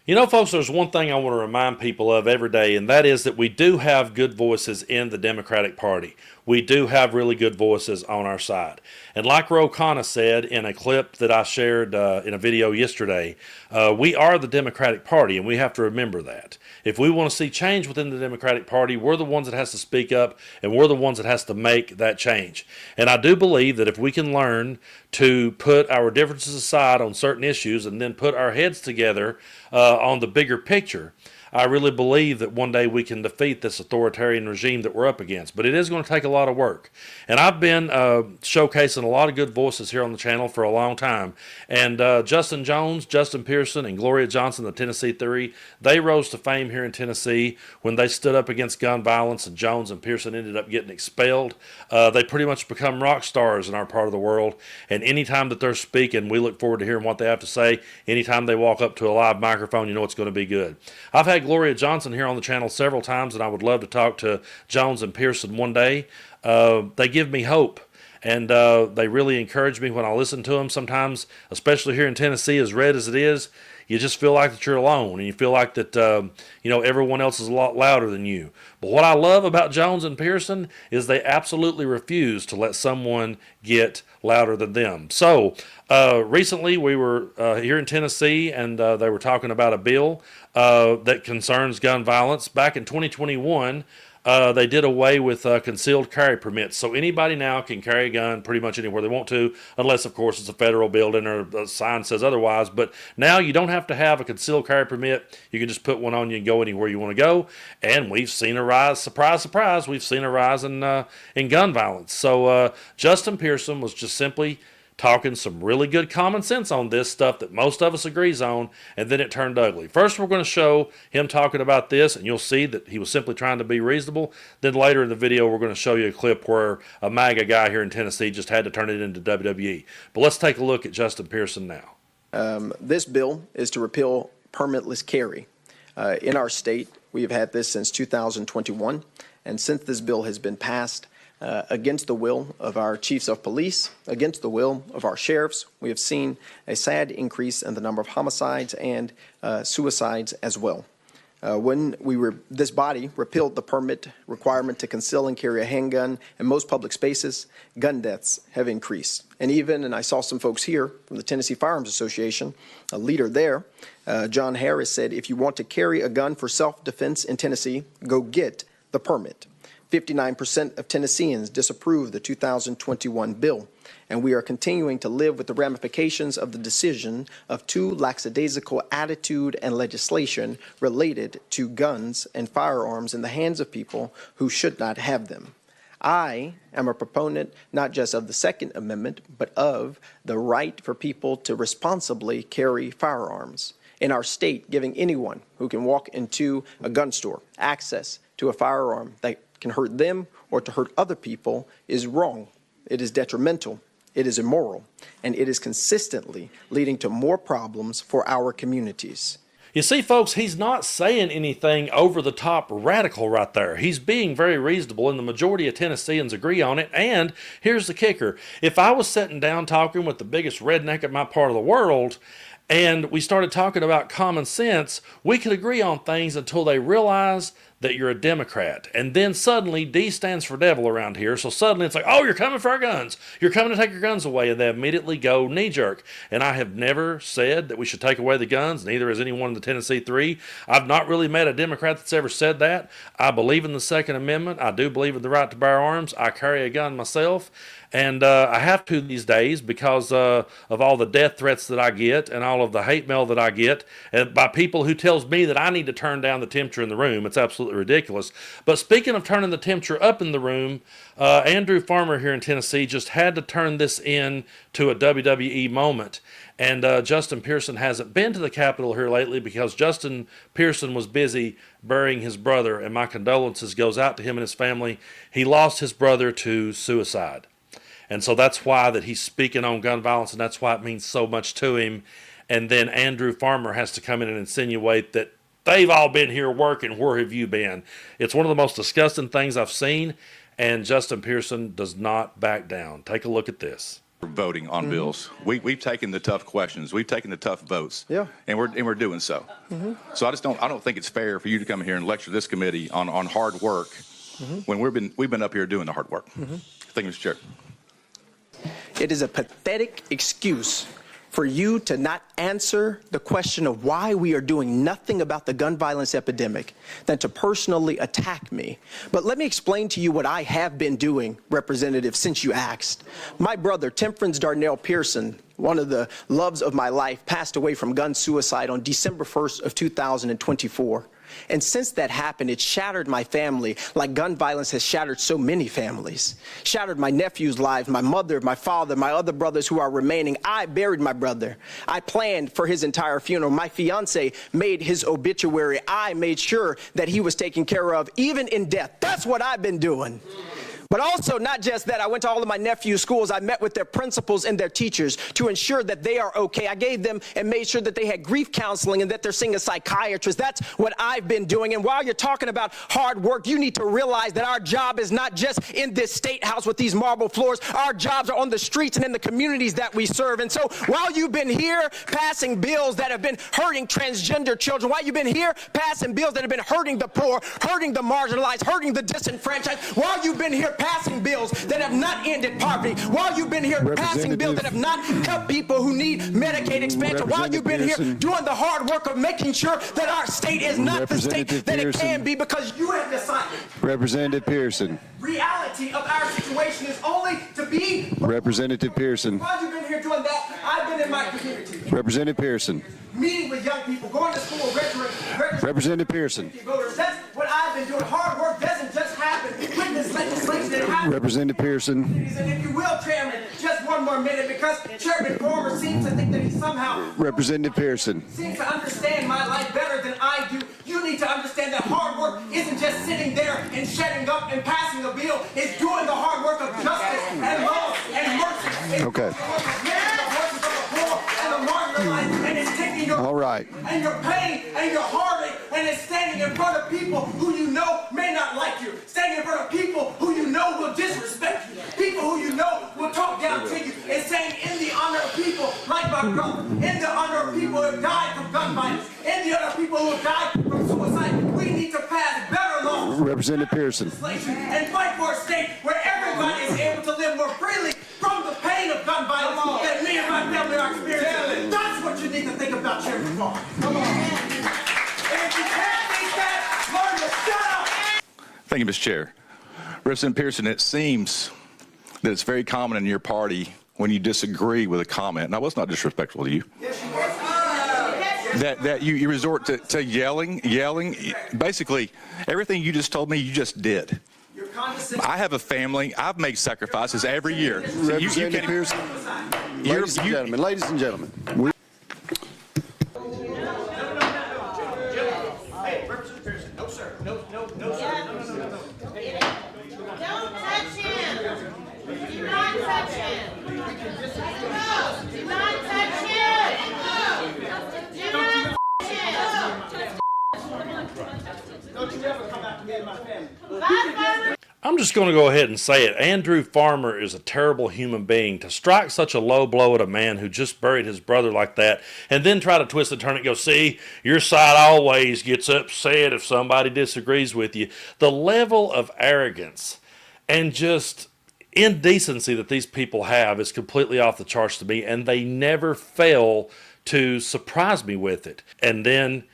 You know, folks, there's one thing I want to remind people of every day, and that is that we do have good voices in the Democratic Party. We do have really good voices on our side. And like Ro Khanna said in a clip that I shared in a video yesterday, we are the Democratic Party, and we have to remember that. If we want to see change within the Democratic Party, we're the ones that has to speak up, and we're the ones that has to make that change. And I do believe that if we can learn to put our differences aside on certain issues and then put our heads together on the bigger picture, I really believe that one day we can defeat this authoritarian regime that we're up against. But it is going to take a lot of work. And I've been showcasing a lot of good voices here on the channel for a long time. And Justin Jones, Justin Pearson, and Gloria Johnson, the Tennessee Three, they rose to fame here in Tennessee when they stood up against gun violence, and Jones and Pearson ended up getting expelled. They pretty much become rock stars in our part of the world. And anytime that they're speaking, we look forward to hearing what they have to say. Anytime they walk up to a live microphone, you know it's going to be good. I've had Gloria Johnson here on the channel several times, and I would love to talk to Jones and Pearson one day. They give me hope, and they really encourage me when I listen to them. Sometimes, especially here in Tennessee, as red as it is, you just feel like that you're alone, and you feel like that everyone else is a lot louder than you. But what I love about Jones and Pearson is they absolutely refuse to let someone get louder than them. So recently we were here in Tennessee, and they were talking about a bill that concerns gun violence. Back in 2021, they did away with concealed carry permits. So anybody now can carry a gun pretty much anywhere they want to, unless, of course, it's a federal building or a sign says otherwise. But now you don't have to have a concealed carry permit. You can just put one on you and go anywhere you want to go. And we've seen a rise, surprise, surprise, we've seen a rise in gun violence. So Justin Pearson was just simply talking some really good common sense on this stuff that most of us agrees on, and then it turned ugly. First, we're going to show him talking about this, and you'll see that he was simply trying to be reasonable. Then later in the video, we're going to show you a clip where a MAGA guy here in Tennessee just had to turn it into WWE. But let's take a look at Justin Pearson now. This bill is to repeal permitless carry. In our state, we have had this since 2021, and since this bill has been passed, against the will of our chiefs of police, against the will of our sheriffs, we have seen a sad increase in the number of homicides and suicides as well. When this body repealed the permit requirement to conceal and carry a handgun in most public spaces, gun deaths have increased. And I saw some folks here from the Tennessee Firearms Association, a leader there, John Harris, said, if you want to carry a gun for self-defense in Tennessee, go get the permit. 59% of Tennesseans disapprove the 2021 bill, and we are continuing to live with the ramifications of the decision of too lackadaisical attitude and legislation related to guns and firearms in the hands of people who should not have them. I am a proponent not just of the Second Amendment, but of the right for people to responsibly carry firearms. In our state, giving anyone who can walk into a gun store access to a firearm that can hurt them or to hurt other people is wrong. It is detrimental, it is immoral, and it is consistently leading to more problems for our communities. You see, folks, he's not saying anything over the top radical right there. He's being very reasonable, and the majority of Tennesseans agree on it. And here's the kicker. If I was sitting down talking with the biggest redneck in my part of the world, and we started talking about common sense, we could agree on things until they realize that you're a Democrat. And then suddenly, D stands for devil around here. So suddenly it's like, oh, you're coming for our guns. You're coming to take your guns away. And they immediately go knee-jerk. And I have never said that we should take away the guns. Neither has anyone in the Tennessee Three. I've not really met a Democrat that's ever said that. I believe in the Second Amendment. I do believe in the right to bear arms. I carry a gun myself. And I have to these days because of all the death threats that I get and all of the hate mail that I get and by people who tells me that I need to turn down the temperature in the room. It's absolutely ridiculous. But speaking of turning the temperature up in the room, Andrew Farmer here in Tennessee just had to turn this in to a WWE moment. And Justin Pearson hasn't been to the Capitol here lately because Justin Pearson was busy burying his brother. And my condolences goes out to him and his family. He lost his brother to suicide. And so that's why that he's speaking on gun violence, and that's why it means so much to him. And then Andrew Farmer has to come in and insinuate that they've all been here working. Where have you been? It's one of the most disgusting things I've seen, and Justin Pearson does not back down. Take a look at this. voting on bills. We've taken the tough questions. We've taken the tough votes. Yeah. And we're doing so. So I don't think it's fair for you to come here and lecture this committee on hard work when we've been up here doing the hard work. Thank you, Mr. Chair. It is a pathetic excuse for you to not answer the question of why we are doing nothing about the gun violence epidemic than to personally attack me. But let me explain to you what I have been doing, Representative, since you asked. My brother, Temperance Darnell Pearson, one of the loves of my life, passed away from gun suicide on December 1st of 2024. And since that happened, it shattered my family like gun violence has shattered so many families. Shattered my nephew's lives, my mother, my father, my other brothers who are remaining. I buried my brother. I planned for his entire funeral. My fiance made his obituary. I made sure that he was taken care of, even in death. That's what I've been doing. But also, not just that, I went to all of my nephew's schools. I met with their principals and their teachers to ensure that they are okay. I gave them and made sure that they had grief counseling and that they're seeing a psychiatrist. That's what I've been doing. And while you're talking about hard work, you need to realize that our job is not just in this state house with these marble floors. Our jobs are on the streets and in the communities that we serve. And so while you've been here passing bills that have been hurting transgender children, while you've been here passing bills that have been hurting the poor, hurting the marginalized, hurting the disenfranchised, while you've been here passing bills that have not ended poverty, while you've been here passing bills that have not helped people who need Medicaid expansion, while you've been here doing the hard work of making sure that our state is not the state that it can be, because you have decided. Representative Pearson. Reality of our situation is only to be. Representative Pearson. While you've been here doing that, I've been in my community. Representative Pearson. Meeting with young people, going to school, registering Representative Pearson. voters. That's what I've been doing. Hard work doesn't just happen with this legislation. It happens. Representative Pearson. And if you will, Chairman, just one more minute, because Chairman Farmer seems to think that he somehow Representative Pearson. seems to understand my life better than I do. You need to understand that hard work isn't just sitting there and shutting up and passing a bill. It's doing the hard work of justice and love and mercy. It's Okay. doing the voices of the poor and the marginalized, and it's taking your All right. and your pain and your heartache, and it's standing in front of people who you know may not like you, standing in front of people who you know will disrespect you, people who you know will talk down to you, and saying in the honor of people like my brother, in the honor of people who have died from gun violence, in the honor of people who have died from suicide, we need to pass better laws, Representative Pearson. and fight for a state where everybody is able to live more freely from the pain of gun violence that me and my family are experiencing. That's what you need to think about, Chairman Farmer. Come on. And if you can't think that, learn to shut up. Thank you, Mr. Chair. Representative Pearson, it seems that it's very common in your party when you disagree with a comment, and I was not disrespectful to you, that you resort to yelling. Basically, everything you just told me, you just did. I have a family. I've made sacrifices every year. So you Representative can't- Pearson. Ladies and gentlemen. Hey, Representative Pearson, no, sir. No, sir. Don't touch him. Do not touch him. Do not touch him. Do not touch him. Don't you ever come out to me and my family. I'm just going to go ahead and say it. Andrew Farmer is a terrible human being. To strike such a low blow at a man who just buried his brother like that, and then try to twist the turn and go, see, your side always gets upset if somebody disagrees with you. The level of arrogance and just indecency that these people have is completely off the charts to me, and they never fail to surprise me with it. And then,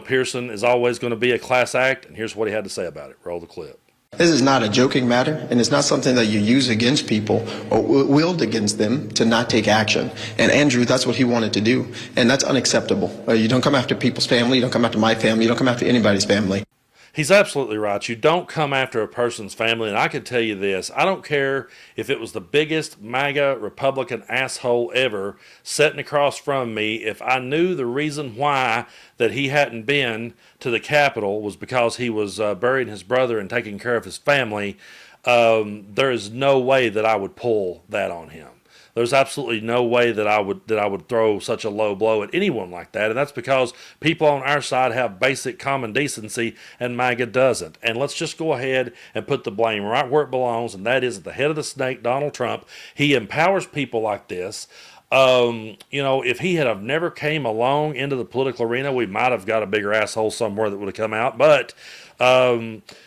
Pearson is always going to be a class act, and here's what he had to say about it. Roll the clip. This is not a joking matter, and it's not something that you use against people or wield against them to not take action. And Andrew, that's what he wanted to do, and that's unacceptable. You don't come after people's family, you don't come after my family, you don't come after anybody's family. He's absolutely right. You don't come after a person's family, and I can tell you this. I don't care if it was the biggest MAGA Republican asshole ever sitting across from me. If I knew the reason why that he hadn't been to the Capitol was because he was burying his brother and taking care of his family, there is no way that I would pull that on him. There's absolutely no way that I would throw such a low blow at anyone like that, and that's because people on our side have basic common decency, and MAGA doesn't. And let's just go ahead and put the blame right where it belongs, and that is at the head of the snake, Donald Trump. He empowers people like this. If he had have never came along into the political arena, we might have got a bigger asshole somewhere that would have come out. But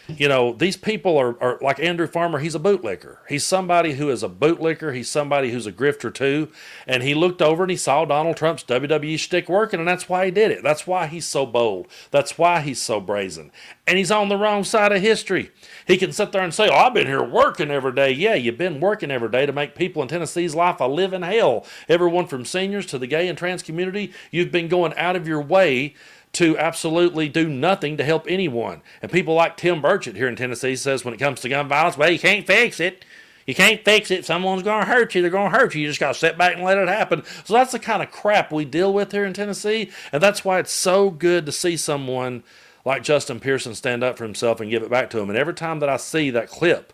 these people are like Andrew Farmer. He's a bootlicker. He's somebody who is a bootlicker. He's somebody who's a grifter too. And he looked over and he saw Donald Trump's WWE shtick working, and that's why he did it. That's why he's so bold. That's why he's so brazen. And he's on the wrong side of history. He can sit there and say, "Oh, I've been here working every day." Yeah, you've been working every day to make people in Tennessee's life a living hell. Everyone from seniors to the gay and trans community, you've been going out of your way to absolutely do nothing to help anyone. And people like Tim Burchett here in Tennessee says when it comes to gun violence, well, you can't fix it. You can't fix it. Someone's going to hurt you. They're going to hurt you. You just got to sit back and let it happen. So that's the kind of crap we deal with here in Tennessee. And that's why it's so good to see someone like Justin Pearson stand up for himself and give it back to him. And every time that I see that clip,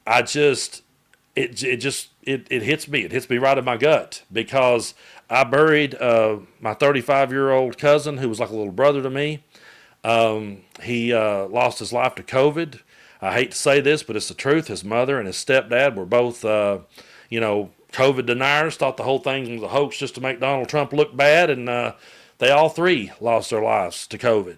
it hits me. It hits me right in my gut, because I buried my 35-year-old cousin who was like a little brother to me. He lost his life to COVID. I hate to say this, but it's the truth. His mother and his stepdad were both, COVID deniers, thought the whole thing was a hoax just to make Donald Trump look bad, and they all three lost their lives to COVID.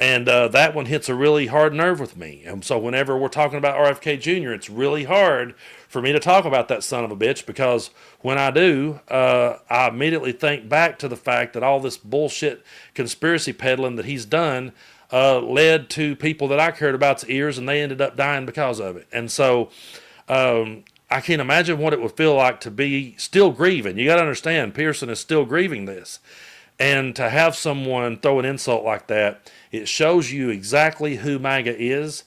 And that one hits a really hard nerve with me. And so whenever we're talking about RFK Jr., it's really hard for me to talk about that son of a bitch, because when I do, I immediately think back to the fact that all this bullshit conspiracy peddling that he's done led to people that I cared about's ears, and they ended up dying because of it. And so I can't imagine what it would feel like to be still grieving. You got to understand, Pearson is still grieving this. And to have someone throw an insult like that, it shows you exactly who MAGA is.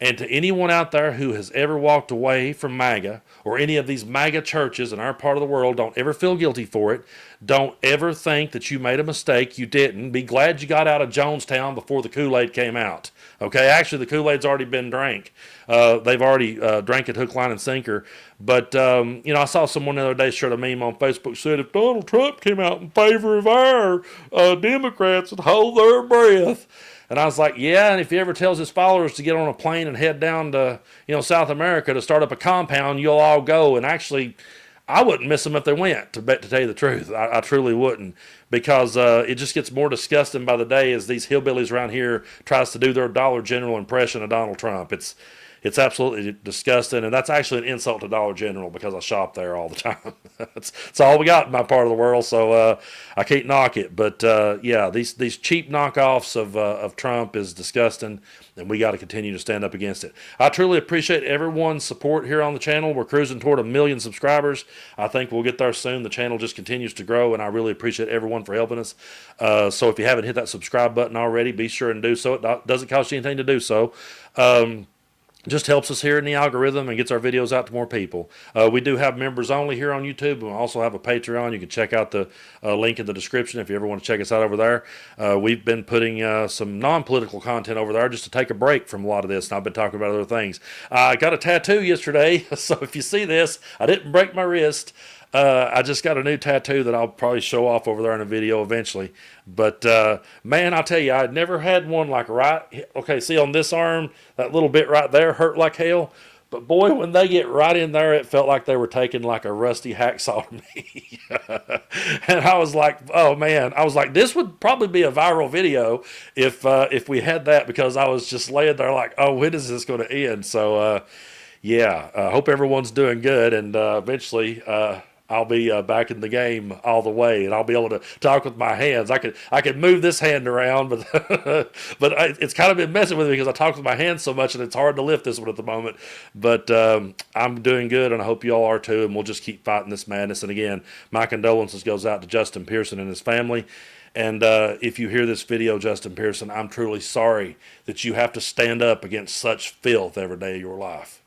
And to anyone out there who has ever walked away from MAGA or any of these MAGA churches in our part of the world, don't ever feel guilty for it. Don't ever think that you made a mistake. You didn't. Be glad you got out of Jonestown before the Kool-Aid came out. Okay, actually, the Kool-Aid's already been drank. They've already drank it hook, line, and sinker. But, I saw someone the other day shared a meme on Facebook said, if Donald Trump came out in favor of our Democrats, would hold their breath. And I was like, yeah, and if he ever tells his followers to get on a plane and head down to, South America to start up a compound, you'll all go. And actually, I wouldn't miss them if they went, to tell you the truth. I truly wouldn't, because it just gets more disgusting by the day as these hillbillies around here tries to do their Dollar General impression of Donald Trump. It's absolutely disgusting, and that's actually an insult to Dollar General, because I shop there all the time. That's all we got in my part of the world, so I can't knock it. But these cheap knockoffs of Trump is disgusting, and we got to continue to stand up against it. I truly appreciate everyone's support here on the channel. We're cruising toward 1 million subscribers. I think we'll get there soon. The channel just continues to grow, and I really appreciate everyone for helping us. So if you haven't hit that subscribe button already, be sure and do so. It doesn't cost you anything to do so. Just helps us here in the algorithm and gets our videos out to more people. We do have members only here on YouTube, and we also have a Patreon. You can check out the link in the description if you ever want to check us out over there. We've been putting some non-political content over there just to take a break from a lot of this, and I've been talking about other things. I got a tattoo yesterday, so if you see this, I didn't break my wrist. I just got a new tattoo that I'll probably show off over there in a video eventually. But, man, I'll tell you, I'd never had one like okay, see on this arm, that little bit right there hurt like hell. But, boy, when they get right in there, it felt like they were taking like a rusty hacksaw to me. And I was like, oh, man. I was like, this would probably be a viral video if we had that, because I was just laying there like, oh, when is this going to end? So, I hope everyone's doing good, and eventually I'll be back in the game all the way, and I'll be able to talk with my hands. I could move this hand around, but it's kind of been messing with me because I talk with my hands so much, and it's hard to lift this one at the moment. But I'm doing good, and I hope you all are too, and we'll just keep fighting this madness. And again, my condolences goes out to Justin Pearson and his family. And if you hear this video, Justin Pearson, I'm truly sorry that you have to stand up against such filth every day of your life.